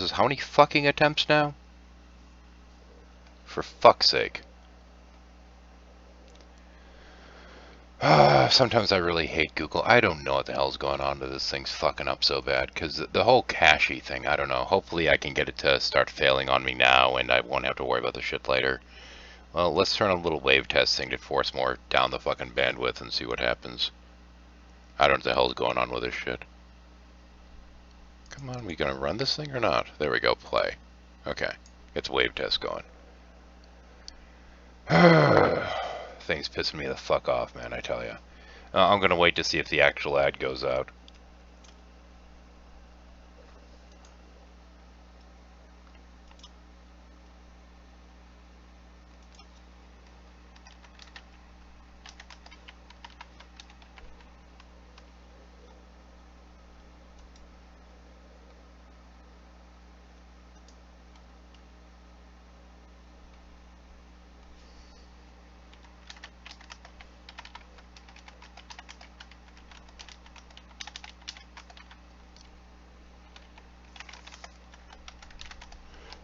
is how many fucking attempts now? For fuck's sake. Sometimes I really hate Google. I don't know what the hell's going on to this thing's fucking up so bad. Because the whole cachey thing, I don't know. Hopefully I can get it to start failing on me now and I won't have to worry about the shit later. Well, let's turn on a little wave test thing to force more down the fucking bandwidth and see what happens. I don't know what the hell's going on with this shit. Come on, we gonna run this thing or not? There we go, play. Okay, it's wave test going. Thing's pissing me the fuck off, man, I tell ya. I'm gonna wait to see if the actual ad goes out.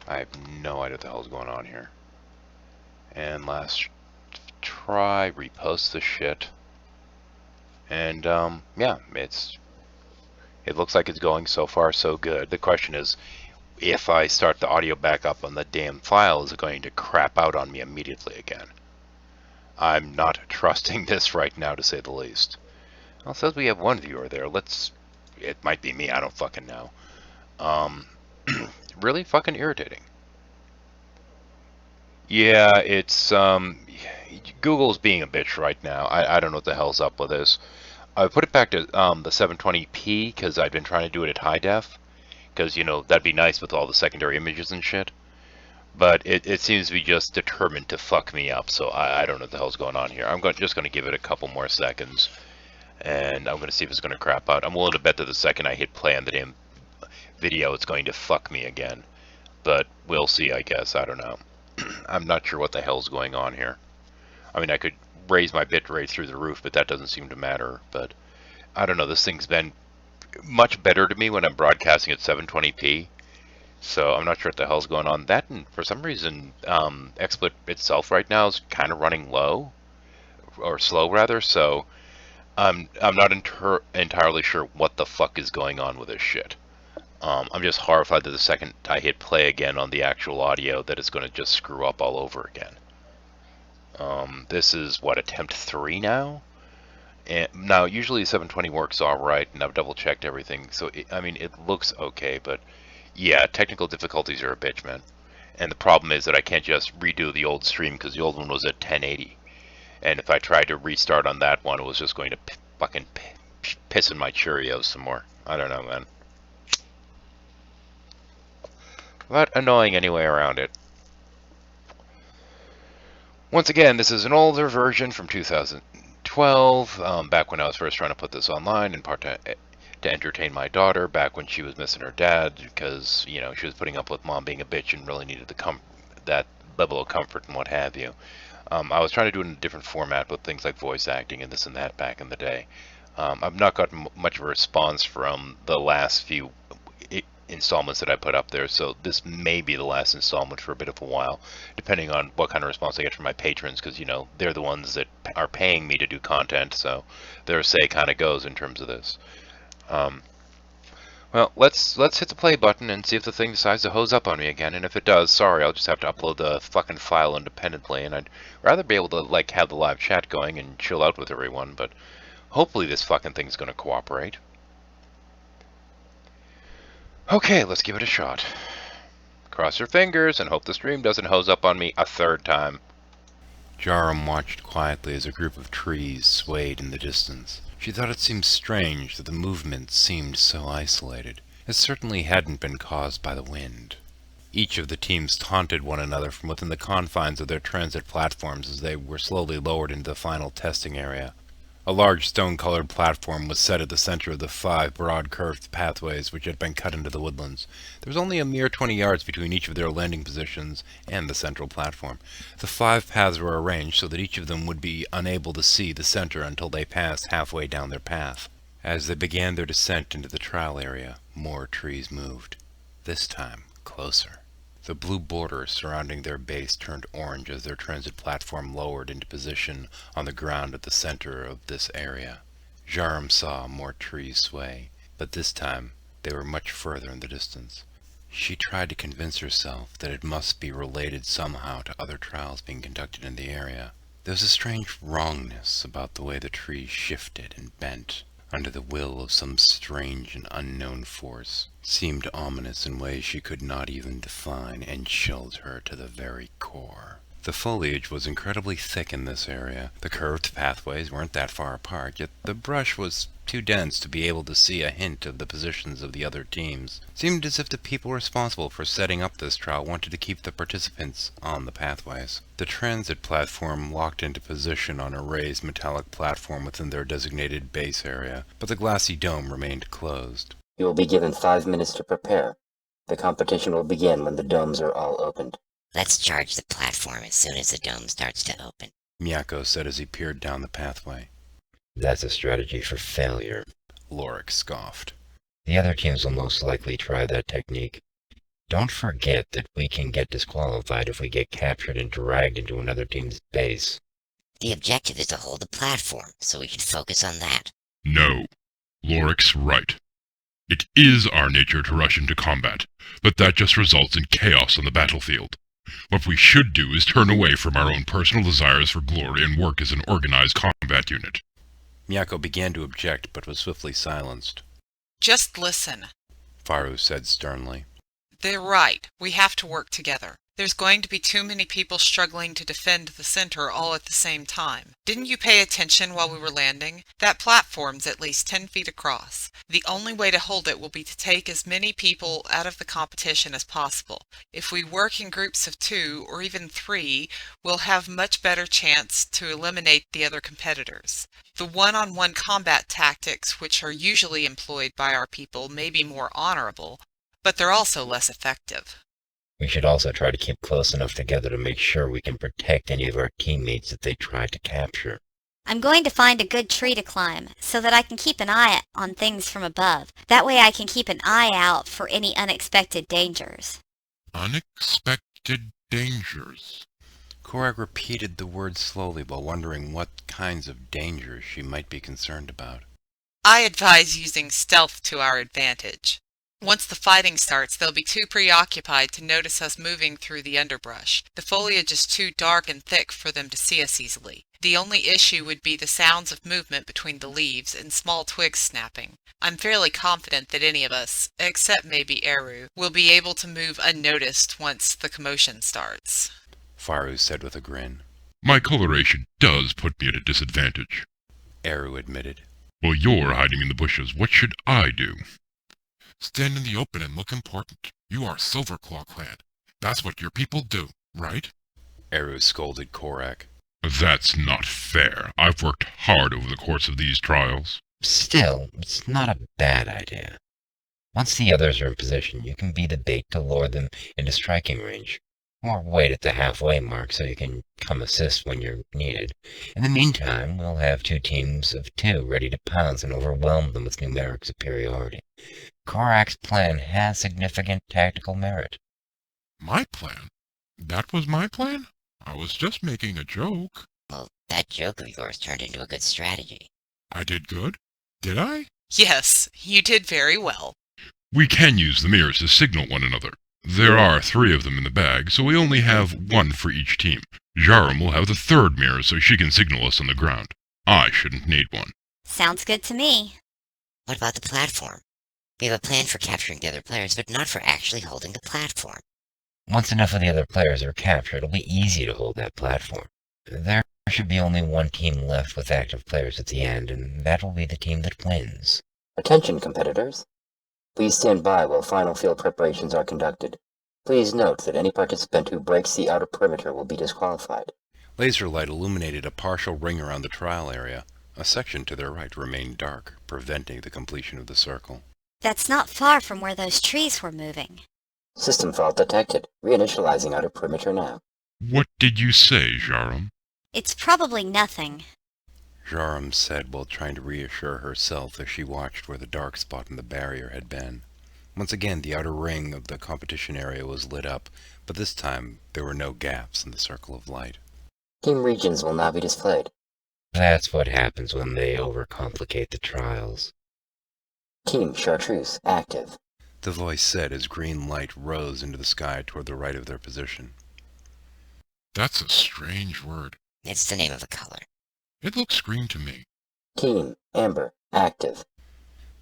I have no idea what the hell's going on here. And last try, repost the shit. And yeah, it looks like it's going so far so good. The question is, if I start the audio back up on the damn file, is it going to crap out on me immediately again? I'm not trusting this right now, to say the least. Well, it says we have one viewer there. It might be me, I don't fucking know. Really fucking irritating. Yeah, it's, Google's being a bitch right now. I don't know what the hell's up with this. I put it back to the 720p because I've been trying to do it at high def. Because, you know, that'd be nice with all the secondary images and shit. But it seems to be just determined to fuck me up, so I don't know what the hell's going on here. I'm just going to give it a couple more seconds. And I'm going to see if it's going to crap out. I'm willing to bet that the second I hit play on the damn video, it's going to fuck me again. But we'll see, I guess. I don't know. I'm not sure what the hell's going on here. I mean, I could raise my bitrate through the roof, but that doesn't seem to matter. But I don't know. This thing's been much better to me when I'm broadcasting at 720p. So I'm not sure what the hell's going on. That, and for some reason, XSplit itself right now is kind of running low. Or slow, rather. So I'm not entirely sure what the fuck is going on with this shit. I'm just horrified that the second I hit play again on the actual audio that it's going to just screw up all over again. This is, what, attempt 3 now? And now, usually 720 works alright, and I've double-checked everything, so, I mean, it looks okay, but, yeah, technical difficulties are a bitch, man. And the problem is that I can't just redo the old stream, because the old one was at 1080. And if I tried to restart on that one, it was just going to fucking piss in my Cheerios some more. I don't know, man. But annoying anyway around it. Once again, this is an older version from 2012, back when I was first trying to put this online, in part to entertain my daughter, back when she was missing her dad, because, you know, she was putting up with mom being a bitch and really needed that level of comfort and what have you. I was trying to do it in a different format with things like voice acting and this and that back in the day. I've not gotten much of a response from the last few installments that I put up there, so this may be the last installment for a bit of a while, depending on what kind of response I get from my patrons, because, you know, they're the ones that are paying me to do content, so their say kind of goes in terms of this. Well, let's hit the play button and see if the thing decides to hose up on me again, and if it does, sorry, I'll just have to upload the fucking file independently, and I'd rather be able to, like, have the live chat going and chill out with everyone, but hopefully this fucking thing's gonna cooperate. Okay, let's give it a shot. Cross your fingers and hope the stream doesn't hose up on me a third time. Jarum watched quietly as a group of trees swayed in the distance. She thought it seemed strange that the movement seemed so isolated. It certainly hadn't been caused by the wind. Each of the teams taunted one another from within the confines of their transit platforms as they were slowly lowered into the final testing area. A large stone-colored platform was set at the center of the 5 broad curved pathways which had been cut into the woodlands. There was only a mere 20 yards between each of their landing positions and the central platform. The 5 paths were arranged so that each of them would be unable to see the center until they passed halfway down their path. As they began their descent into the trial area, more trees moved, this time Closer. The blue border surrounding their base turned orange as their transit platform lowered into position on the ground at the center of this area. Jarum saw more trees sway, but this time they were much further in the distance. She tried to convince herself that it must be related somehow to other trials being conducted in the area. There was a strange wrongness about the way the trees shifted and bent under the will of some strange and unknown force. Seemed ominous in ways she could not even define, and chilled her to the very core. The foliage was incredibly thick in this area. The curved pathways weren't that far apart, yet the brush was too dense to be able to see a hint of the positions of the other teams. It seemed as if the people responsible for setting up this trial wanted to keep the participants on the pathways. The transit platform locked into position on a raised metallic platform within their designated base area, but the glassy dome remained closed. You will be given 5 minutes to prepare. The competition will begin when the domes are all opened. Let's charge the platform as soon as the dome starts to open, Miyako said as he peered down the pathway. That's a strategy for failure, Lorik scoffed. The other teams will most likely try that technique. Don't forget that we can get disqualified if we get captured and dragged into another team's base. The objective is to hold the platform, so we can focus on that. No. Lorik's right. It is our nature to rush into combat, but that just results in chaos on the battlefield. What we should do is turn away from our own personal desires for glory and work as an organized combat unit. Miyako began to object, but was swiftly silenced. Just listen. Faru said sternly. They're right. We have to work together. There's going to be too many people struggling to defend the center all at the same time. Didn't you pay attention while we were landing? That platform's at least 10 feet across. The only way to hold it will be to take as many people out of the competition as possible. If we work in groups of 2 or even 3, we'll have much better chance to eliminate the other competitors. The one-on-one combat tactics, which are usually employed by our people, may be more honorable, but they're also less effective. We should also try to keep close enough together to make sure we can protect any of our teammates that they try to capture. I'm going to find a good tree to climb, so that I can keep an eye on things from above. That way I can keep an eye out for any unexpected dangers. Unexpected dangers. Korak repeated the word slowly while wondering what kinds of dangers she might be concerned about. I advise using stealth to our advantage. Once the fighting starts, they'll be too preoccupied to notice us moving through the underbrush. The foliage is too dark and thick for them to see us easily. The only issue would be the sounds of movement between the leaves and small twigs snapping. I'm fairly confident that any of us, except maybe Eru, will be able to move unnoticed once the commotion starts. Faru said with a grin. My coloration does put me at a disadvantage. Eru admitted. While you're hiding in the bushes, what should I do? Stand in the open and look important. You are Silverclaw clan. That's what your people do, right? Eru scolded Korak. That's not fair. I've worked hard over the course of these trials. Still, it's not a bad idea. Once the others are in position, you can be the bait to lure them into striking range. Or wait at the halfway mark so you can come assist when you're needed. In the meantime, we'll have 2 teams of 2 ready to pounce and overwhelm them with numeric superiority. Korak's plan has significant tactical merit. My plan? That was my plan? I was just making a joke. Well, that joke of yours turned into a good strategy. I did good? Did I? Yes, you did very well. We can use the mirrors to signal one another. There are 3 of them in the bag, so we only have 1 for each team. Jarum will have the 3rd mirror so she can signal us on the ground. I shouldn't need one. Sounds good to me. What about the platform? We have a plan for capturing the other players, but not for actually holding the platform. Once enough of the other players are captured, it'll be easy to hold that platform. There should be only 1 team left with active players at the end, and that will be the team that wins. Attention, competitors. Please stand by while final field preparations are conducted. Please note that any participant who breaks the outer perimeter will be disqualified. Laser light illuminated a partial ring around the trial area. A section to their right remained dark, preventing the completion of the circle. That's not far from where those trees were moving. System fault detected. Reinitializing outer perimeter now. What did you say, Jarum? It's probably nothing. Jarum said while trying to reassure herself as she watched where the dark spot in the barrier had been. Once again, the outer ring of the competition area was lit up, but this time there were no gaps in the circle of light. Team regions will now be displayed. That's what happens when they overcomplicate the trials. Team Chartreuse active. The voice said as green light rose into the sky toward the right of their position. That's a strange word. It's the name of a color. It looks green to me. Team Amber active.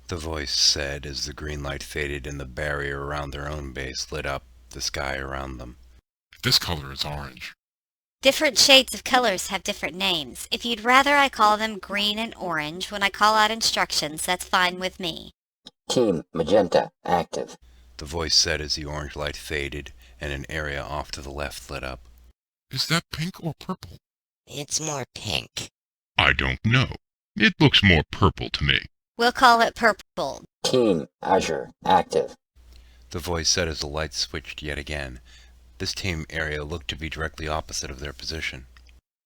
The voice said as the green light faded and the barrier around their own base lit up the sky around them. This color is orange. Different shades of colors have different names. If you'd rather I call them green and orange when I call out instructions, that's fine with me. Team Magenta active. The voice said as the orange light faded and an area off to the left lit up. Is that pink or purple? It's more pink. I don't know. It looks more purple to me. We'll call it purple. Team Azure active. The voice said as the light switched yet again. This team area looked to be directly opposite of their position.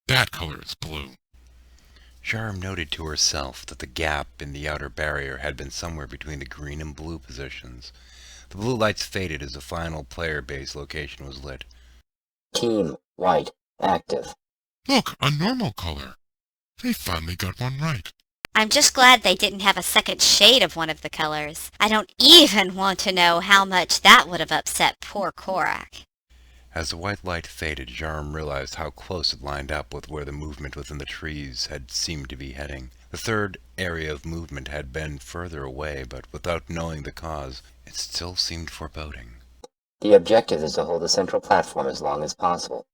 That color is blue. Jarum noted to herself that the gap in the outer barrier had been somewhere between the green and blue positions. The blue lights faded as the final player base location was lit. Team White active. Look, a normal color. They finally got one right. I'm just glad they didn't have a second shade of one of the colors. I don't even want to know how much that would have upset poor Korak. As the white light faded, Jarum realized how close it lined up with where the movement within the trees had seemed to be heading. The third area of movement had been further away, but without knowing the cause, it still seemed foreboding. The objective is to hold the central platform as long as possible.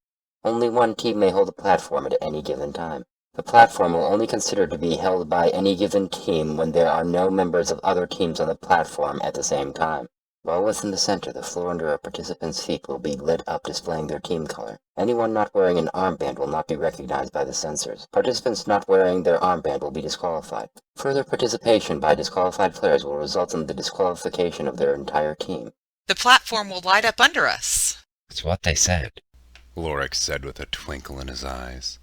Only one team may hold the platform at any given time. The platform will only consider to be held by any given team when there are no members of other teams on the platform at the same time. While within the center, the floor under a participant's feet will be lit up displaying their team color. Anyone not wearing an armband will not be recognized by the sensors. Participants not wearing their armband will be disqualified. Further participation by disqualified players will result in the disqualification of their entire team. The platform will light up under us. That's what they said. Lorik said with a twinkle in his eyes.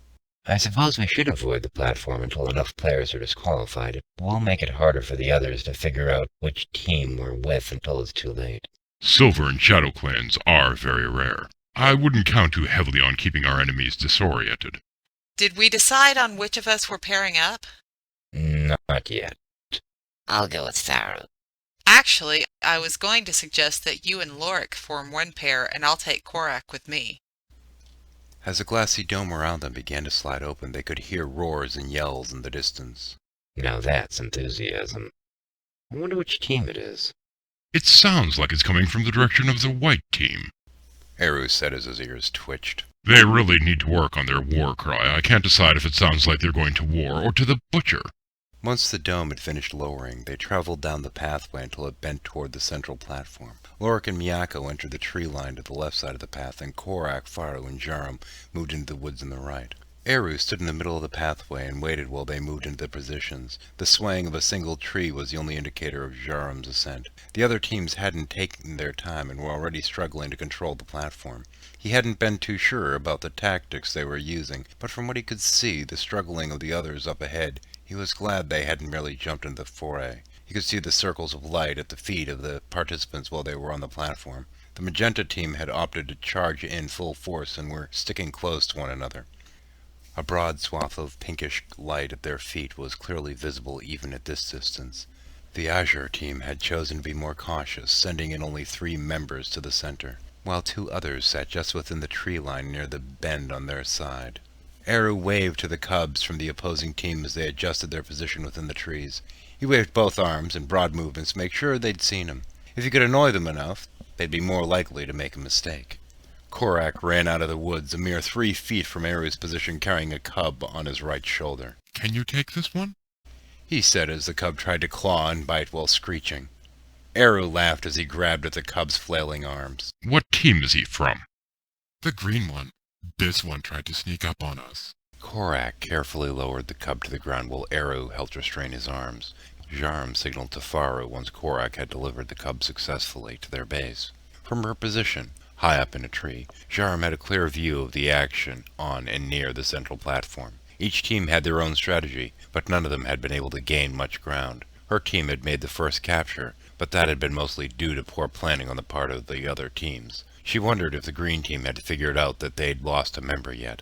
I suppose we should avoid the platform until enough players are disqualified. It will make it harder for the others to figure out which team we're with until it's too late. Silver and Shadow clans are very rare. I wouldn't count too heavily on keeping our enemies disoriented. Did we decide on which of us were pairing up? Not yet. I'll go with Pharaoh. Actually, I was going to suggest that you and Lorik form one pair and I'll take Korak with me. As the glassy dome around them began to slide open, they could hear roars and yells in the distance. Now that's enthusiasm. I wonder which team it is. It sounds like it's coming from the direction of the white team. Eru said as his ears twitched. They really need to work on their war cry. I can't decide if it sounds like they're going to war or to the butcher. Once the dome had finished lowering, they traveled down the pathway until it bent toward the central platform. Lorik and Miyako entered the tree line to the left side of the path, and Korak, Faru, and Jarum moved into the woods on the right. Eru stood in the middle of the pathway and waited while they moved into their positions. The swaying of a single tree was the only indicator of Jarum's ascent. The other teams hadn't taken their time and were already struggling to control the platform. He hadn't been too sure about the tactics they were using, but from what he could see, the struggling of the others up ahead, he was glad they hadn't merely jumped into the foray. He could see the circles of light at the feet of the participants while they were on the platform. The magenta team had opted to charge in full force and were sticking close to one another. A broad swath of pinkish light at their feet was clearly visible even at this distance. The Azure team had chosen to be more cautious, sending in only 3 members to the center, while 2 others sat just within the tree line near the bend on their side. Eru waved to the cubs from the opposing team as they adjusted their position within the trees. He waved both arms in broad movements to make sure they'd seen him. If he could annoy them enough, they'd be more likely to make a mistake. Korak ran out of the woods a mere 3 feet from Eru's position, carrying a cub on his right shoulder. Can you take this one? He said as the cub tried to claw and bite while screeching. Eru laughed as he grabbed at the cub's flailing arms. What team is he from? The green one. This one tried to sneak up on us. Korak carefully lowered the cub to the ground while Eru helped restrain his arms. Jarum signaled to Faru once Korak had delivered the cub successfully to their base. From her position, high up in a tree, Jarum had a clear view of the action on and near the central platform. Each team had their own strategy, but none of them had been able to gain much ground. Her team had made the first capture, but that had been mostly due to poor planning on the part of the other teams. She wondered if the green team had figured out that they'd lost a member yet.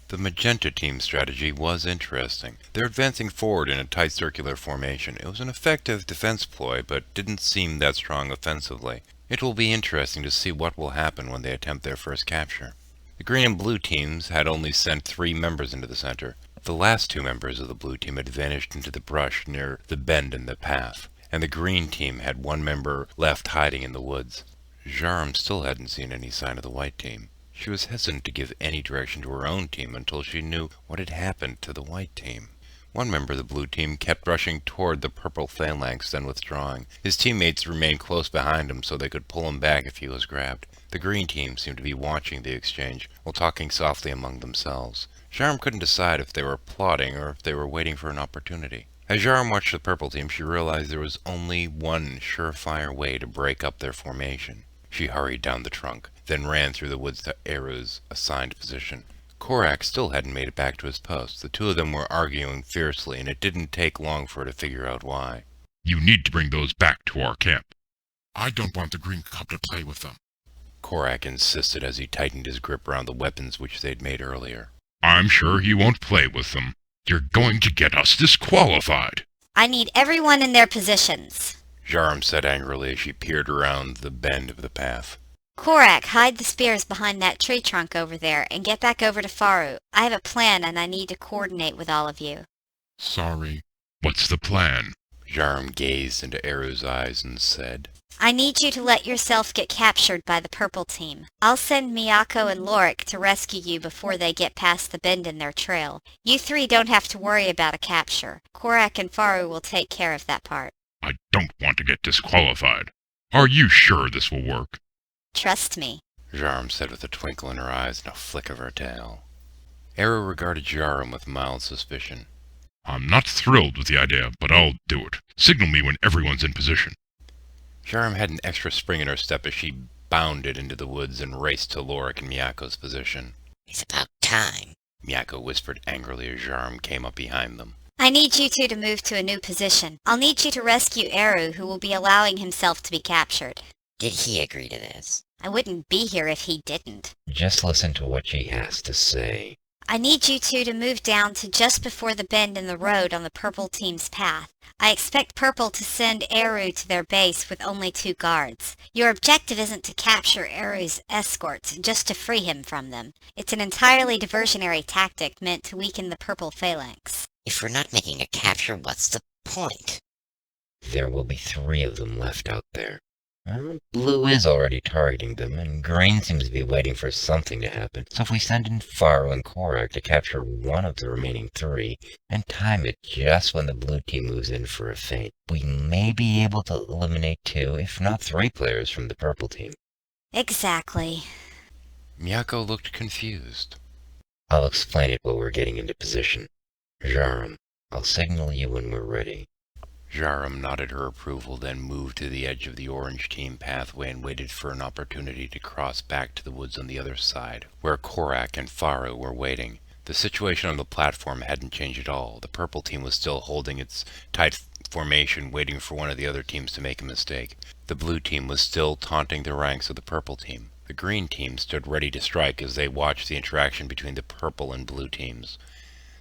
The magenta team's strategy was interesting. They're advancing forward in a tight circular formation. It was an effective defense ploy, but didn't seem that strong offensively. It will be interesting to see what will happen when they attempt their first capture. The green and blue teams had only sent 3 members into the center. The last 2 members of the blue team had vanished into the brush near the bend in the path, and the green team had 1 member left hiding in the woods. Jarum still hadn't seen any sign of the white team. She was hesitant to give any direction to her own team until she knew what had happened to the white team. 1 member of the blue team kept rushing toward the purple phalanx, then withdrawing. His teammates remained close behind him so they could pull him back if he was grabbed. The green team seemed to be watching the exchange while talking softly among themselves. Jarum couldn't decide if they were plotting or if they were waiting for an opportunity. As Jarum watched the purple team, she realized there was only one surefire way to break up their formation. She hurried down the trunk, then ran through the woods to Eru's assigned position. Korak still hadn't made it back to his post. The 2 of them were arguing fiercely, and it didn't take long for her to figure out why. You need to bring those back to our camp. I don't want the Green Cub to play with them, Korak insisted as he tightened his grip around the weapons which they'd made earlier. I'm sure he won't play with them. You're going to get us disqualified. I need everyone in their positions. Jarum said angrily as she peered around the bend of the path. Korak, hide the spears behind that tree trunk over there and get back over to Faru. I have a plan and I need to coordinate with all of you. Sorry. What's the plan? Jarum gazed into Eru's eyes and said, I need you to let yourself get captured by the purple team. I'll send Miyako and Lorik to rescue you before they get past the bend in their trail. You 3 don't have to worry about a capture. Korak and Faru will take care of that part. I don't want to get disqualified. Are you sure this will work? Trust me. Jarum said with a twinkle in her eyes and a flick of her tail. Eru regarded Jarum with mild suspicion. I'm not thrilled with the idea, but I'll do it. Signal me when everyone's in position. Jarum had an extra spring in her step as she bounded into the woods and raced to Lorik and Miyako's position. It's about time. Miyako whispered angrily as Jarum came up behind them. I need you 2 to move to a new position. I'll need you to rescue Eru, who will be allowing himself to be captured. Did he agree to this? I wouldn't be here if he didn't. Just listen to what she has to say. I need you 2 to move down to just before the bend in the road on the purple team's path. I expect Purple to send Eru to their base with only 2 guards. Your objective isn't to capture Eru's escorts, just to free him from them. It's an entirely diversionary tactic meant to weaken the purple phalanx. If we're not making a capture, what's the point? There will be 3 of them left out there. Blue is already targeting them, and green seems to be waiting for something to happen. So if we send in Faru and Korak to capture 1 of the remaining 3, and time it just when the blue team moves in for a feint, we may be able to eliminate 2, if not 3 players from the purple team. Exactly. Miyako looked confused. I'll explain it while we're getting into position. Jarum, I'll signal you when we're ready. Jarum nodded her approval, then moved to the edge of the orange team pathway and waited for an opportunity to cross back to the woods on the other side, where Korak and Faru were waiting. The situation on the platform hadn't changed at all. The purple team was still holding its tight formation, waiting for one of the other teams to make a mistake. The blue team was still taunting the ranks of the purple team. The green team stood ready to strike as they watched the interaction between the purple and blue teams.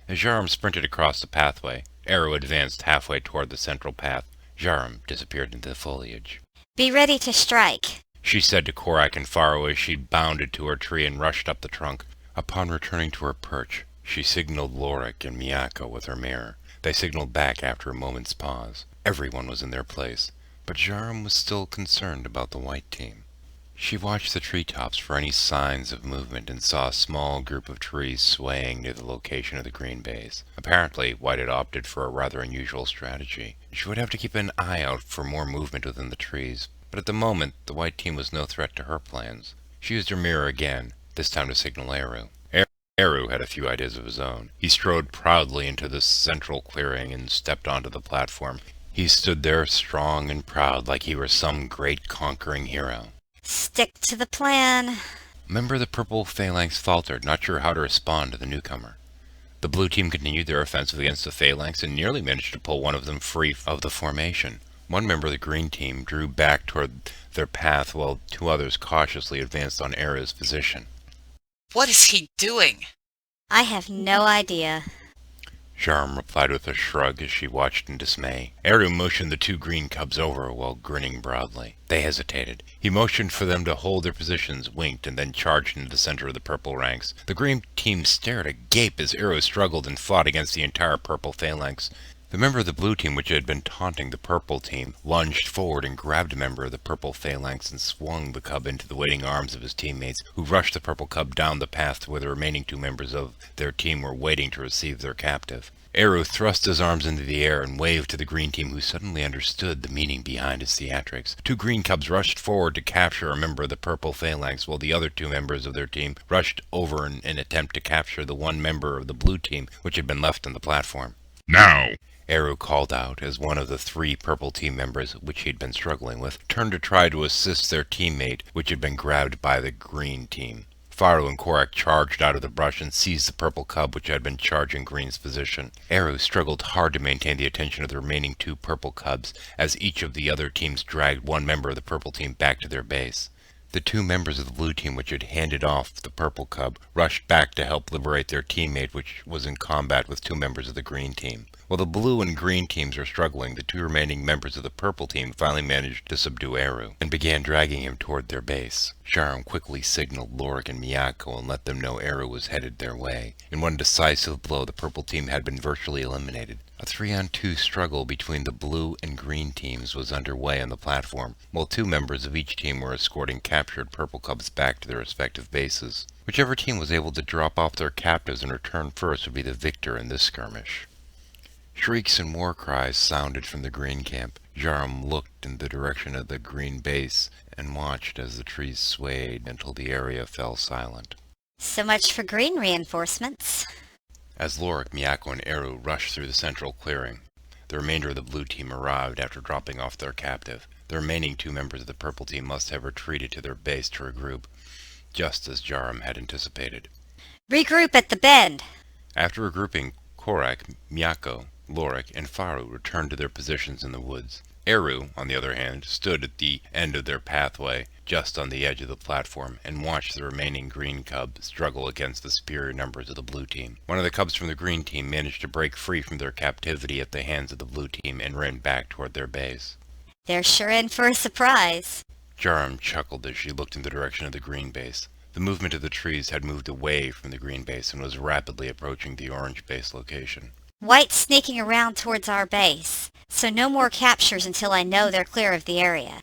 As Jarum sprinted across the pathway, Eru advanced halfway toward the central path. Jarum disappeared into the foliage. Be ready to strike, she said to Korak and Faru as she bounded to her tree and rushed up the trunk. Upon returning to her perch, she signaled Lorik and Miyako with her mirror. They signaled back after a moment's pause. Everyone was in their place, but Jarum was still concerned about the white team. She watched the treetops for any signs of movement and saw a small group of trees swaying near the location of the green base. Apparently, White had opted for a rather unusual strategy. She would have to keep an eye out for more movement within the trees, but at the moment, the white team was no threat to her plans. She used her mirror again, this time to signal Eru. Eru had a few ideas of his own. He strode proudly into the central clearing and stepped onto the platform. He stood there strong and proud like he were some great conquering hero. Stick to the plan. Member of the purple phalanx faltered, not sure how to respond to the newcomer. The blue team continued their offensive against the phalanx and nearly managed to pull one of them free of the formation. One member of the green team drew back toward their path while two others cautiously advanced on Aru's position. What is he doing? I have no idea. Jarum replied with a shrug as she watched in dismay. Aru motioned the two green cubs over while grinning broadly. They hesitated. He motioned for them to hold their positions, winked, and then charged into the center of the purple ranks. The green team stared agape as Aru struggled and fought against the entire purple phalanx. The member of the blue team, which had been taunting the purple team, lunged forward and grabbed a member of the purple phalanx and swung the cub into the waiting arms of his teammates, who rushed the purple cub down the path to where the remaining two members of their team were waiting to receive their captive. Aru thrust his arms into the air and waved to the green team, who suddenly understood the meaning behind his theatrics. Two green cubs rushed forward to capture a member of the purple phalanx, while the other two members of their team rushed over in an attempt to capture the one member of the blue team which had been left on the platform. Now! Aru called out as one of the three purple team members, which he'd been struggling with, turned to try to assist their teammate, which had been grabbed by the green team. Faru and Korak charged out of the brush and seized the purple cub which had been charging Green's position. Aru struggled hard to maintain the attention of the remaining two purple cubs as each of the other teams dragged one member of the purple team back to their base. The two members of the blue team which had handed off the purple cub rushed back to help liberate their teammate, which was in combat with two members of the green team. While the blue and green teams were struggling, the two remaining members of the purple team finally managed to subdue Aru and began dragging him toward their base. Sharam quickly signaled Lorik and Miyako and let them know Aru was headed their way. In one decisive blow, the purple team had been virtually eliminated. A 3-on-2 struggle between the blue and green teams was underway on the platform, while two members of each team were escorting captured purple cubs back to their respective bases. Whichever team was able to drop off their captives and return first would be the victor in this skirmish. Shrieks and war cries sounded from the green camp. Jarum looked in the direction of the green base and watched as the trees swayed until the area fell silent. So much for green reinforcements. As Lorik, Miyako, and Aru rushed through the central clearing, the remainder of the blue team arrived after dropping off their captive. The remaining two members of the purple team must have retreated to their base to regroup, just as Jarum had anticipated. Regroup at the bend. After regrouping, Korak, Miyako, Lorik, and Faru returned to their positions in the woods. Aru, on the other hand, stood at the end of their pathway, just on the edge of the platform, and watched the remaining green cub struggle against the superior numbers of the blue team. One of the cubs from the green team managed to break free from their captivity at the hands of the blue team and ran back toward their base. They're sure in for a surprise. Jarum chuckled as she looked in the direction of the green base. The movement of the trees had moved away from the green base and was rapidly approaching the orange base location. White's sneaking around towards our base, so no more captures until I know they're clear of the area.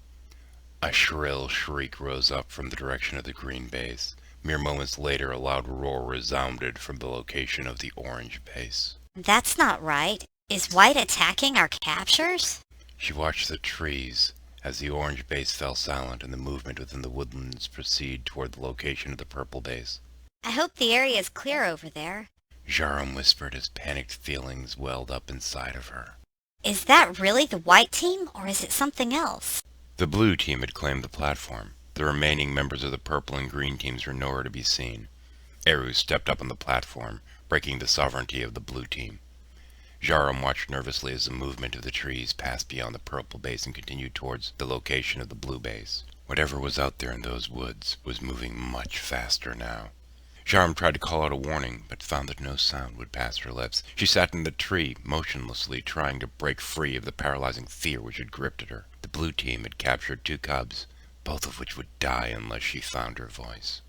A shrill shriek rose up from the direction of the green base. Mere moments later, a loud roar resounded from the location of the orange base. That's not right. Is White attacking our captures? She watched the trees as the orange base fell silent and the movement within the woodlands proceed toward the location of the purple base. I hope the area is clear over there. Jarum whispered as panicked feelings welled up inside of her. Is that really the White team, or is it something else? The blue team had claimed the platform. The remaining members of the purple and green teams were nowhere to be seen. Aru stepped up on the platform, breaking the sovereignty of the blue team. Jarum watched nervously as the movement of the trees passed beyond the purple base and continued towards the location of the blue base. Whatever was out there in those woods was moving much faster now. Jarum tried to call out a warning, but found that no sound would pass her lips. She sat in the tree, motionlessly, trying to break free of the paralyzing fear which had gripped at her. The blue team had captured two cubs, both of which would die unless she found her voice.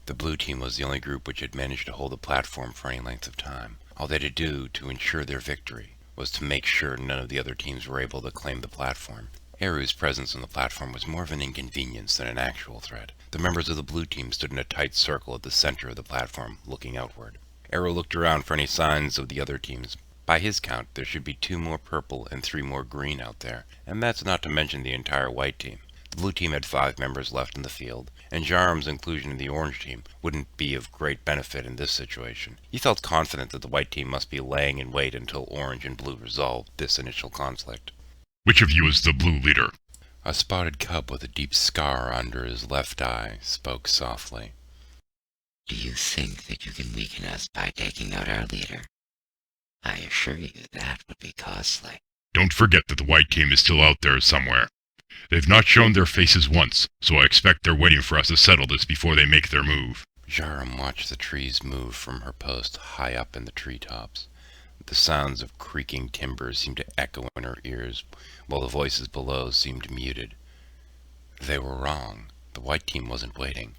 The blue team was the only group which had managed to hold the platform for any length of time. All they had to do to ensure their victory was to make sure none of the other teams were able to claim the platform. Aru's presence on the platform was more of an inconvenience than an actual threat. The members of the blue team stood in a tight circle at the center of the platform, looking outward. Aru looked around for any signs of the other teams. By his count, there should be 2 more purple and 3 more green out there, and that's not to mention the entire white team. The blue team had 5 members left in the field, and Jarum's inclusion in the orange team wouldn't be of great benefit in this situation. He felt confident that the white team must be laying in wait until orange and blue resolved this initial conflict. Which of you is the blue leader? A spotted cub with a deep scar under his left eye spoke softly. Do you think that you can weaken us by taking out our leader? I assure you that would be costly. Don't forget that the white team is still out there somewhere. They've not shown their faces once, so I expect they're waiting for us to settle this before they make their move. Jarum watched the trees move from her post high up in the treetops. The sounds of creaking timbers seemed to echo in her ears, while the voices below seemed muted. They were wrong. The white team wasn't waiting.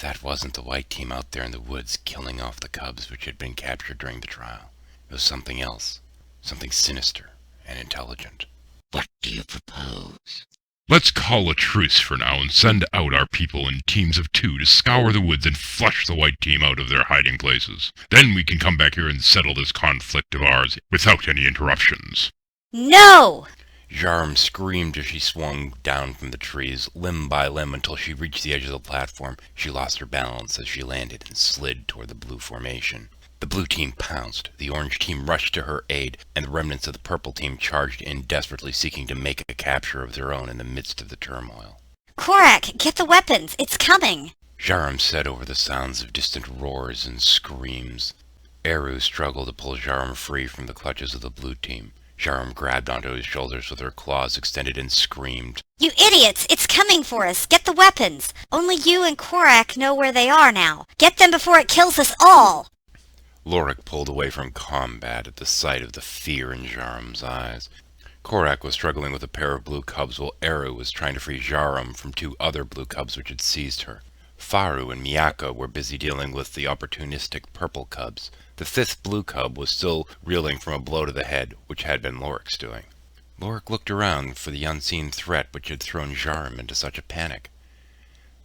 That wasn't the white team out there in the woods killing off the cubs which had been captured during the trial. It was something else, something sinister and intelligent. What do you propose? Let's call a truce for now and send out our people in teams of 2 to scour the woods and flush the white team out of their hiding places. Then we can come back here and settle this conflict of ours without any interruptions. No! Jarum screamed as she swung down from the trees, limb by limb, until she reached the edge of the platform. She lost her balance as she landed and slid toward the blue formation. The blue team pounced, the orange team rushed to her aid, and the remnants of the purple team charged in, desperately seeking to make a capture of their own in the midst of the turmoil. Korak, get the weapons! It's coming! Jarum said over the sounds of distant roars and screams. Eru struggled to pull Jarum free from the clutches of the blue team. Jarum grabbed onto his shoulders with her claws extended and screamed, You idiots! It's coming for us! Get the weapons! Only you and Korak know where they are now. Get them before it kills us all! Lorik pulled away from combat at the sight of the fear in Jarum's eyes. Korak was struggling with a pair of blue cubs while Eru was trying to free Jarum from 2 other blue cubs which had seized her. Faru and Miyako were busy dealing with the opportunistic purple cubs. The 5th blue cub was still reeling from a blow to the head, which had been Lorik's doing. Lorik looked around for the unseen threat which had thrown Jarum into such a panic.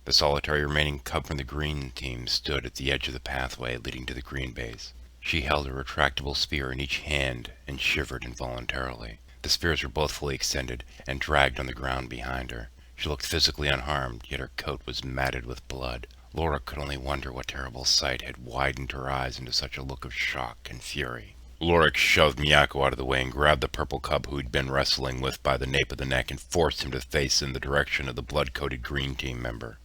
The solitary remaining cub from the green team stood at the edge of the pathway leading to the green base. She held a retractable spear in each hand and shivered involuntarily. The spears were both fully extended and dragged on the ground behind her. She looked physically unharmed, yet her coat was matted with blood. Laura could only wonder what terrible sight had widened her eyes into such a look of shock and fury. Lorik shoved Miyako out of the way and grabbed the purple cub who he'd been wrestling with by the nape of the neck and forced him to face in the direction of the blood-coated green team member.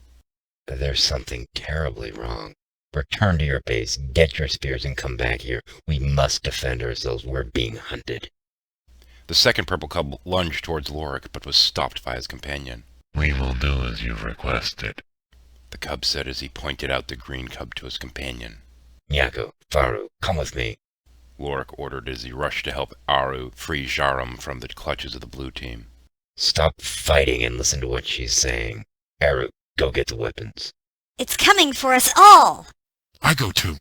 There's something terribly wrong. Return to your base, get your spears, and come back here. We must defend ourselves. We're being hunted. The second purple cub lunged towards Lorik, but was stopped by his companion. We will do as you've requested, The cub said as he pointed out the green cub to his companion. Miyako, Faru, come with me. Lorik ordered as he rushed to help Aru free Jarum from the clutches of the blue team. Stop fighting and listen to what she's saying. Eru, go get the weapons. It's coming for us all! I go too.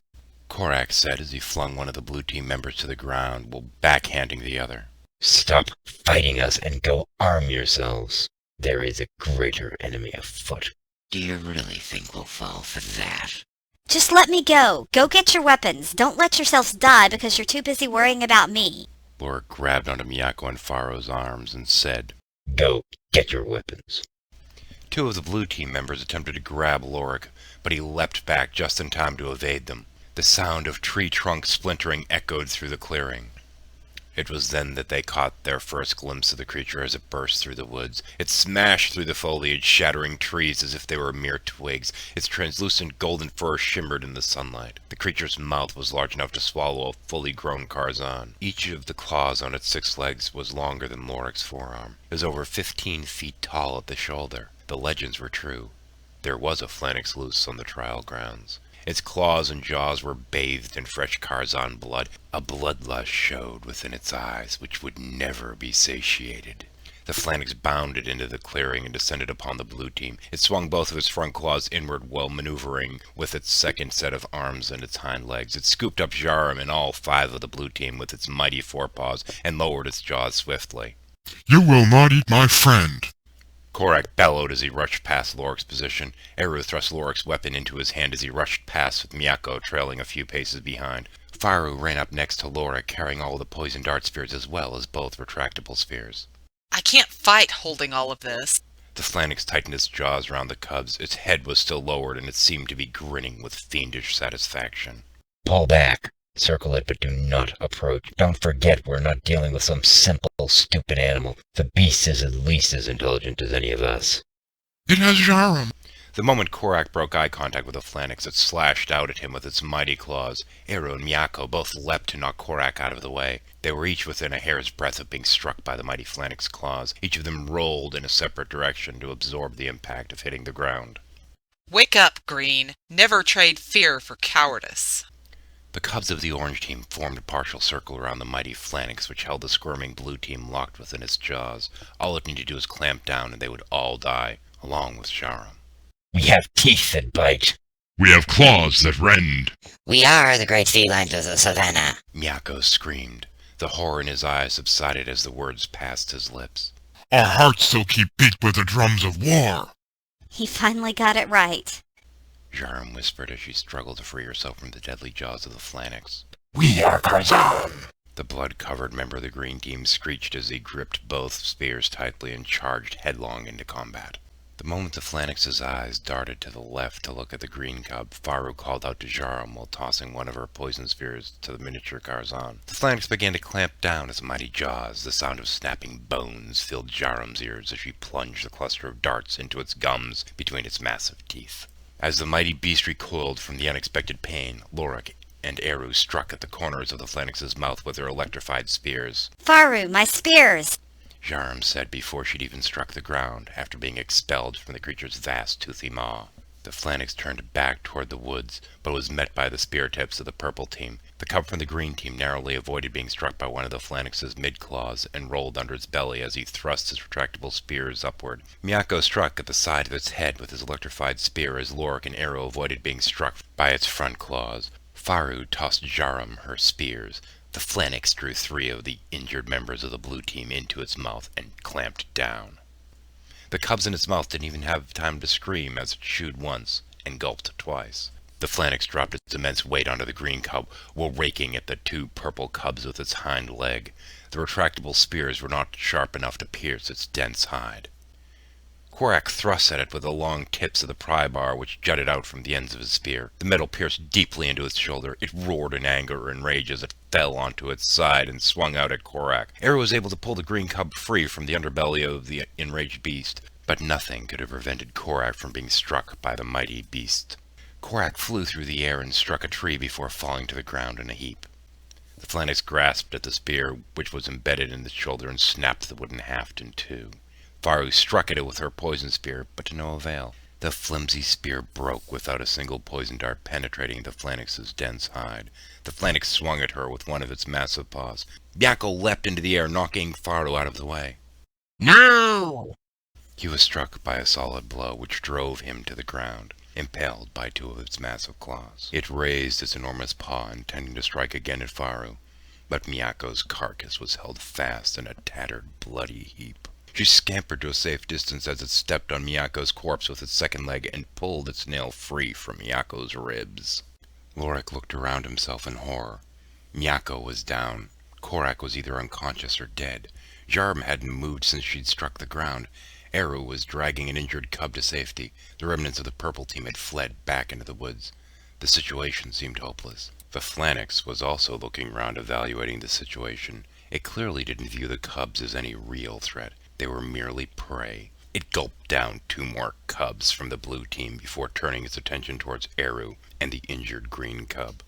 Korak said as he flung one of the blue team members to the ground while backhanding the other. Stop fighting us and go arm yourselves. There is a greater enemy afoot. Do you really think we'll fall for that? Just let me go. Go get your weapons. Don't let yourselves die because you're too busy worrying about me. Lorik grabbed onto Miyako and Faro's arms and said, Go get your weapons. 2 of the blue team members attempted to grab Lorik, but he leapt back just in time to evade them. The sound of tree trunks splintering echoed through the clearing. It was then that they caught their first glimpse of the creature as it burst through the woods. It smashed through the foliage, shattering trees as if they were mere twigs. Its translucent golden fur shimmered in the sunlight. The creature's mouth was large enough to swallow a fully grown Karzan. Each of the claws on its 6 legs was longer than Lorik's forearm. It was over 15 feet tall at the shoulder. The legends were true. There was a phalanx loose on the trial grounds. Its claws and jaws were bathed in fresh Karzan blood. A bloodlust showed within its eyes, which would never be satiated. The phalanx bounded into the clearing and descended upon the blue team. It swung both of its front claws inward while maneuvering with its second set of arms and its hind legs. It scooped up Jarum and all 5 of the blue team with its mighty forepaws and lowered its jaws swiftly. You will not eat my friend. Korak bellowed as he rushed past Lorik's position. Eru thrust Lorik's weapon into his hand as he rushed past with Miyako trailing a few paces behind. Faru ran up next to Lorik, carrying all the poison dart spears as well as both retractable spears. I can't fight holding all of this. The phalanx tightened its jaws around the cubs. Its head was still lowered, and it seemed to be grinning with fiendish satisfaction. Pull back. Circle it, but do not approach. Don't forget we're not dealing with some simple, stupid animal. The beast is at least as intelligent as any of us. It has Jarum. The moment Korak broke eye contact with the phalanx, it slashed out at him with its mighty claws. Eru and Miyako both leapt to knock Korak out of the way. They were each within a hair's breadth of being struck by the mighty phalanx claws. Each of them rolled in a separate direction to absorb the impact of hitting the ground. Wake up, Green. Never trade fear for cowardice. The cubs of the orange team formed a partial circle around the mighty phalanx, which held the squirming blue team locked within its jaws. All it needed to do was clamp down, and they would all die, along with Jarum. We have teeth that bite. We have claws that rend. We are the great felines of the savannah. Miyako screamed. The horror in his eyes subsided as the words passed his lips. Our hearts still keep beat with the drums of war. He finally got it right. Jarum whispered as she struggled to free herself from the deadly jaws of the phalanx. We are Karzan. The blood-covered member of the green team screeched as he gripped both spears tightly and charged headlong into combat. The moment the phalanx's eyes darted to the left to look at the green cub, Faru called out to Jarum while tossing one of her poison spears to the miniature Karzan. The phalanx began to clamp down its mighty jaws. The sound of snapping bones filled Jarum's ears as she plunged the cluster of darts into its gums between its massive teeth. As the mighty beast recoiled from the unexpected pain, Lorik and Eru struck at the corners of the phalanx's mouth with their electrified spears. Faru, my spears! Jarum said before she'd even struck the ground, after being expelled from the creature's vast toothy maw. The phalanx turned back toward the woods, but was met by the spear tips of the purple team. The cub from the green team narrowly avoided being struck by one of the phalanx's mid-claws and rolled under its belly as he thrust his retractable spears upward. Miyako struck at the side of its head with his electrified spear as Lorik and Eru avoided being struck by its front claws. Faru tossed Jarum her spears. The phalanx drew 3 of the injured members of the blue team into its mouth and clamped down. The cubs in its mouth didn't even have time to scream as it chewed once and gulped twice. The phalanx dropped its immense weight onto the green cub while raking at the 2 purple cubs with its hind leg. The retractable spears were not sharp enough to pierce its dense hide. Korak thrust at it with the long tips of the pry bar which jutted out from the ends of his spear. The metal pierced deeply into its shoulder. It roared in anger and rage as it fell onto its side and swung out at Korak. Eru was able to pull the green cub free from the underbelly of the enraged beast, but nothing could have prevented Korak from being struck by the mighty beast. Korak flew through the air and struck a tree before falling to the ground in a heap. The phalanx grasped at the spear which was embedded in the shoulder and snapped the wooden haft in 2. Faru struck at it with her poison spear, but to no avail. The flimsy spear broke without a single poison dart penetrating the phalanx's dense hide. The phalanx swung at her with one of its massive paws. Miyako leapt into the air, knocking Faru out of the way. No! He was struck by a solid blow, which drove him to the ground, impaled by 2 of its massive claws. It raised its enormous paw, intending to strike again at Faru, but Miyako's carcass was held fast in a tattered, bloody heap. She scampered to a safe distance as it stepped on Miyako's corpse with its second leg and pulled its nail free from Miyako's ribs. Lorik looked around himself in horror. Miyako was down. Korak was either unconscious or dead. Jarum hadn't moved since she'd struck the ground. Eru was dragging an injured cub to safety. The remnants of the purple team had fled back into the woods. The situation seemed hopeless. The phalanx was also looking around, evaluating the situation. It clearly didn't view the cubs as any real threat. They were merely prey. It gulped down 2 more cubs from the blue team before turning its attention towards Eru and the injured green cub.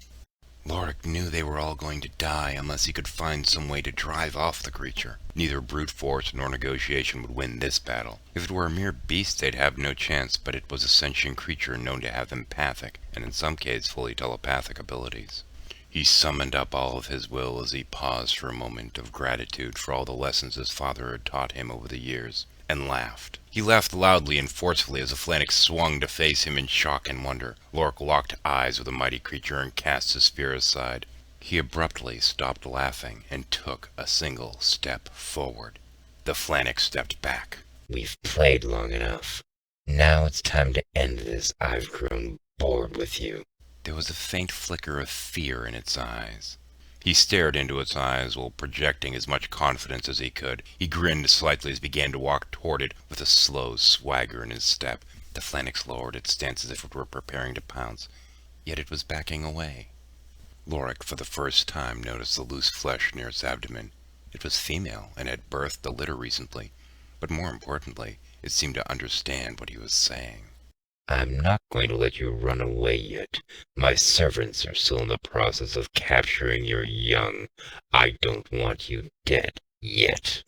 Lorik knew they were all going to die unless he could find some way to drive off the creature. Neither brute force nor negotiation would win this battle. If it were a mere beast, they'd have no chance, but it was a sentient creature known to have empathic, and in some cases fully telepathic abilities. He summoned up all of his will as he paused for a moment of gratitude for all the lessons his father had taught him over the years, and laughed. He laughed loudly and forcefully as the phalanx swung to face him in shock and wonder. Lorik locked eyes with the mighty creature and cast his spear aside. He abruptly stopped laughing and took a single step forward. The phalanx stepped back. We've played long enough. Now it's time to end this. I've grown bored with you. There was a faint flicker of fear in its eyes. He stared into its eyes while projecting as much confidence as he could. He grinned slightly as he began to walk toward it with a slow swagger in his step. The phalanx lowered its stance as if it were preparing to pounce, yet it was backing away. Lorik for the first time noticed the loose flesh near its abdomen. It was female and had birthed a litter recently, but more importantly, it seemed to understand what he was saying. I'm not going to let you run away yet. My servants are still in the process of capturing your young. I don't want you dead yet.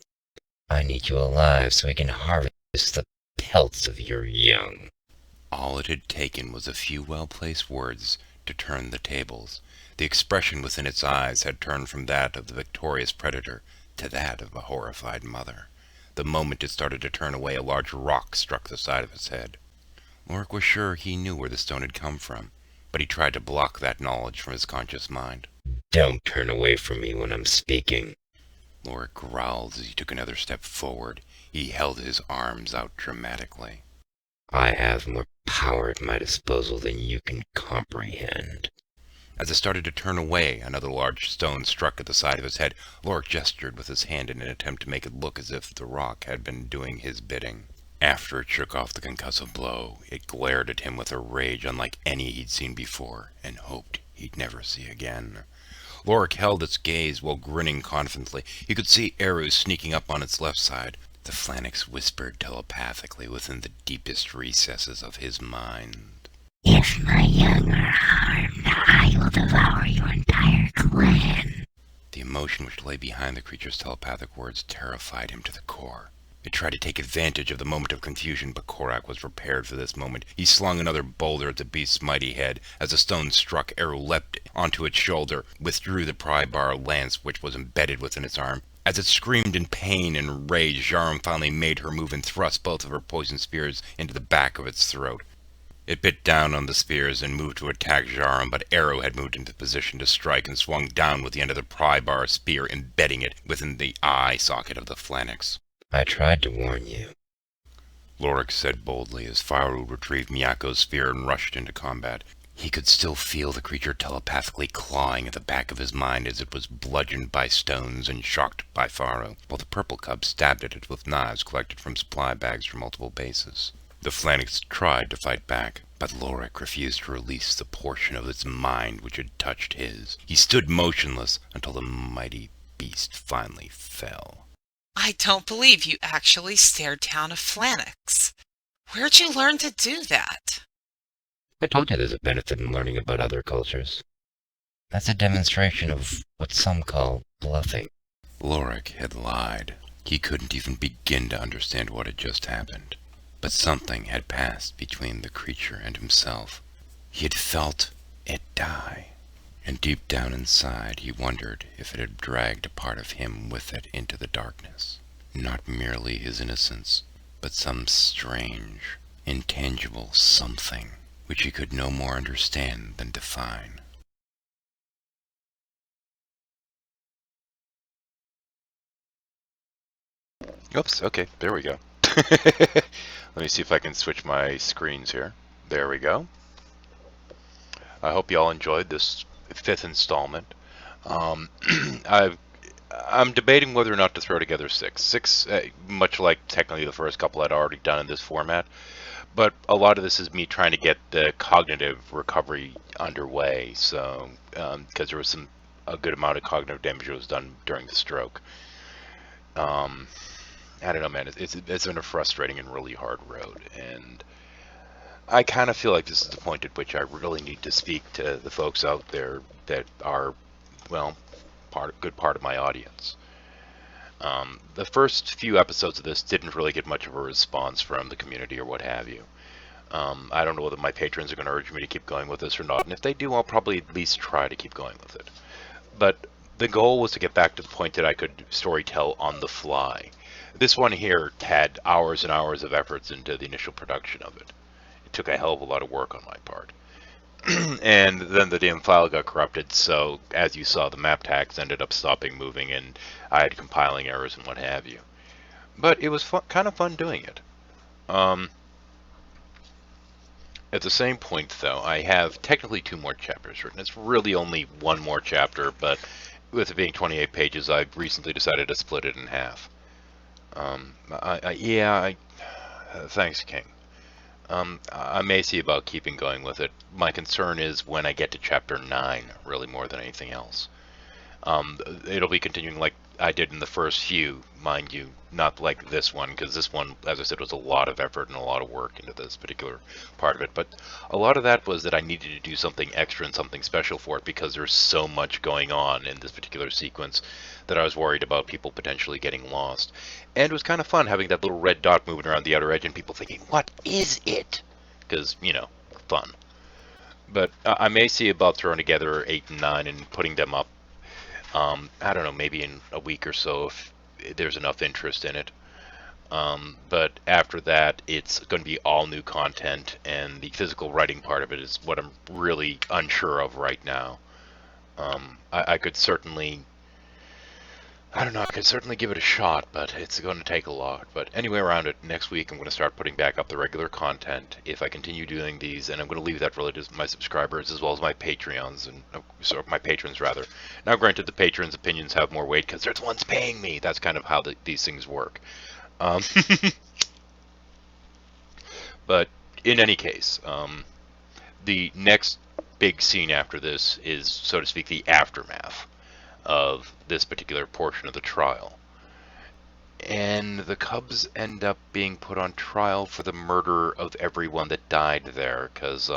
I need you alive so we can harvest the pelts of your young. All it had taken was a few well-placed words to turn the tables. The expression within its eyes had turned from that of the victorious predator to that of a horrified mother. The moment it started to turn away, a large rock struck the side of its head. Lorik was sure he knew where the stone had come from, but he tried to block that knowledge from his conscious mind. Don't turn away from me when I'm speaking. Lorik growled as he took another step forward. He held his arms out dramatically. I have more power at my disposal than you can comprehend. As it started to turn away, another large stone struck at the side of his head. Lorik gestured with his hand in an attempt to make it look as if the rock had been doing his bidding. After it shook off the concussive blow, it glared at him with a rage unlike any he'd seen before, and hoped he'd never see again. Lorik held its gaze while grinning confidently. He could see arrows sneaking up on its left side. The phalanx whispered telepathically within the deepest recesses of his mind. If my young are harmed, I will devour your entire clan. The emotion which lay behind the creature's telepathic words terrified him to the core. It tried to take advantage of the moment of confusion, but Korak was prepared for this moment. He slung another boulder at the beast's mighty head. As the stone struck, Eru leapt onto its shoulder, withdrew the pry-bar lance which was embedded within its arm. As it screamed in pain and rage, Jarum finally made her move and thrust both of her poison spears into the back of its throat. It bit down on the spears and moved to attack Jarum, but Eru had moved into position to strike and swung down with the end of the pry-bar spear, embedding it within the eye socket of the phalanx. I tried to warn you. Lorik said boldly as Faru retrieved Miyako's spear and rushed into combat. He could still feel the creature telepathically clawing at the back of his mind as it was bludgeoned by stones and shocked by Faru, while the purple cub stabbed at it with knives collected from supply bags from multiple bases. The phalanx tried to fight back, but Lorik refused to release the portion of its mind which had touched his. He stood motionless until the mighty beast finally fell. I don't believe you actually stared down a phalanx. Where'd you learn to do that? I told you there's a benefit in learning about other cultures. That's a demonstration of what some call bluffing. Lorik had lied. He couldn't even begin to understand what had just happened. But something had passed between the creature and himself. He had felt it die. And deep down inside, he wondered if it had dragged a part of him with it into the darkness. Not merely his innocence, but some strange, intangible something, which he could no more understand than define. Oops, okay, there we go. Let me see if I can switch my screens here. There we go. I hope you all enjoyed this 5th installment. I'm debating whether or not to throw together 6. 6, much like technically the first couple I'd already done in this format, but a lot of this is me trying to get the cognitive recovery underway. So, because there was a good amount of cognitive damage that was done during the stroke. I don't know, man. It's been a frustrating and really hard road, and I kind of feel like this is the point at which I really need to speak to the folks out there that are, well, good part of my audience. The first few episodes of this didn't really get much of a response from the community or what have you. I don't know whether my patrons are going to urge me to keep going with this or not, and if they do, I'll probably at least try to keep going with it. But the goal was to get back to the point that I could storytell on the fly. This one here had hours and hours of efforts into the initial production of it. It took a hell of a lot of work on my part. And then the damn file got corrupted, so as you saw, the map tags ended up stopping moving, and I had compiling errors and what have you. But it was kind of fun doing it. At the same point, though, I have technically 2 more chapters written. It's really only 1 more chapter, but with it being 28 pages, I've recently decided to split it in half. Thanks, King. I may see about keeping going with it. My concern is when I get to chapter 9, really more than anything else. It'll be continuing like I did in the first few, mind you, not like this one, because this one, as I said, was a lot of effort and a lot of work into this particular part of it. But a lot of that was that I needed to do something extra and something special for it, because there's so much going on in this particular sequence that I was worried about people potentially getting lost. And it was kind of fun having that little red dot moving around the outer edge and people thinking, what is it? Because, you know, fun. But I may see about throwing together 8 and 9 and putting them up. I don't know, maybe in a week or so if there's enough interest in it. But after that, it's going to be all new content, and the physical writing part of it is what I'm really unsure of right now. I could certainly, I don't know, I could certainly give it a shot, but it's going to take a lot. But anyway, around it, next week I'm going to start putting back up the regular content if I continue doing these, and I'm going to leave that really to my subscribers as well as my Patreons, and so my patrons rather. Now, granted, the patrons' opinions have more weight because they're the ones paying me. That's kind of how these things work. But in any case, the next big scene after this is, so to speak, the aftermath of this particular portion of the trial. And the Cubs end up being put on trial for the murder of everyone that died there, because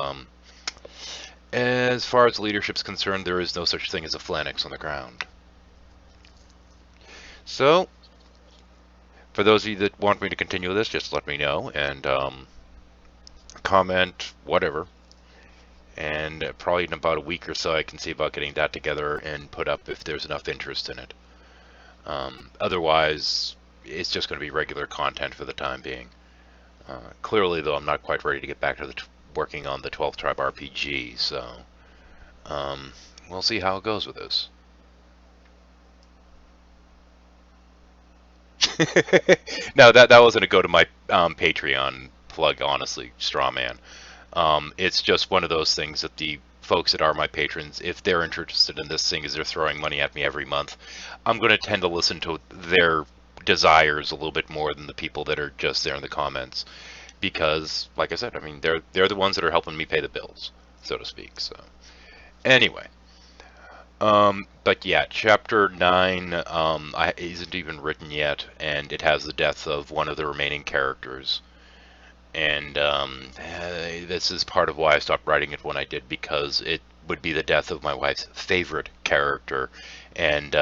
as far as leadership's concerned, there is no such thing as a phalanx on the ground. So, for those of you that want me to continue this, just let me know, and comment, whatever. And probably in about a week or so I can see about getting that together and put up if there's enough interest in it. Otherwise, it's just going to be regular content for the time being. Clearly, though, I'm not quite ready to get back to working on the 12th Tribe RPG, so we'll see how it goes with this. No, that wasn't a go to my Patreon plug, honestly, straw man. It's just one of those things that the folks that are my patrons, if they're interested in this thing as they're throwing money at me every month, I'm going to tend to listen to their desires a little bit more than the people that are just there in the comments. Because, like I said, I mean, they're the ones that are helping me pay the bills, so to speak. So, anyway. But yeah, Chapter 9 isn't even written yet, and it has the death of one of the remaining characters. And this is part of why I stopped writing it when I did, because it would be the death of my wife's favorite character. And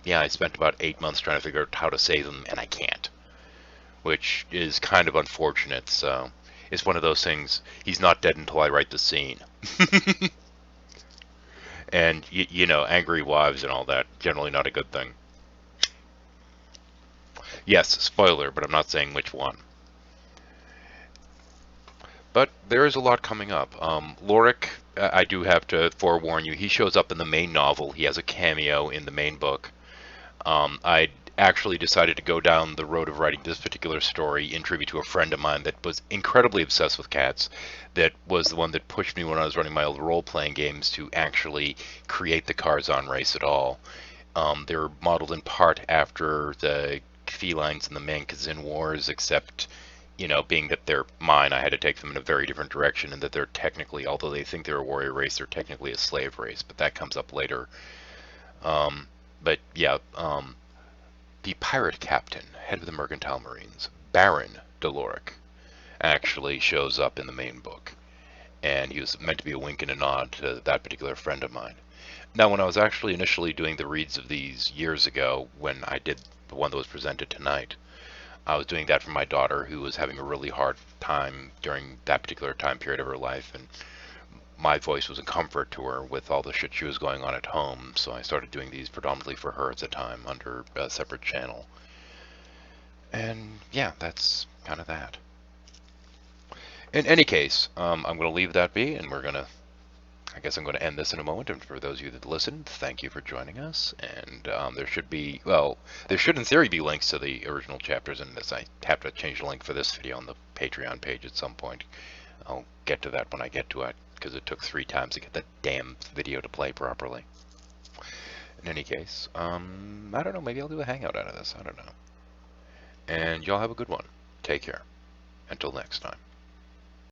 yeah, I spent about 8 months trying to figure out how to save him, and I can't. Which is kind of unfortunate, so it's one of those things, he's not dead until I write the scene. And, you know, angry wives and all that, generally not a good thing. Yes, spoiler, but I'm not saying which one. But there is a lot coming up. Lorik, I do have to forewarn you, he shows up in the main novel. He has a cameo in the main book. I actually decided to go down the road of writing this particular story in tribute to a friend of mine that was incredibly obsessed with cats, that was the one that pushed me when I was running my old role-playing games to actually create the Karzan race at all. They're modeled in part after the felines in the Mankazin Wars, except, you know, being that they're mine, I had to take them in a very different direction, and that they're technically, although they think they're a warrior race, they're technically a slave race, but that comes up later. But yeah, the pirate captain, head of the Mercantile Marines, Baron Deloric, actually shows up in the main book. And he was meant to be a wink and a nod to that particular friend of mine. Now, when I was actually initially doing the reads of these years ago, when I did the one that was presented tonight, I was doing that for my daughter, who was having a really hard time during that particular time period of her life, and my voice was a comfort to her with all the shit she was going on at home, so I started doing these predominantly for her at the time under a separate channel. And yeah, that's kind of that. In any case, I'm going to leave that be, and I guess I'm going to end this in a moment. And for those of you that listened, thank you for joining us. And there should be, well, there should in theory be links to the original chapters in this. I have to change the link for this video on the Patreon page at some point. I'll get to that when I get to it, because it took 3 times to get that damn video to play properly. In any case, I don't know, maybe I'll do a hangout out of this, I don't know. And y'all have a good one. Take care. Until next time.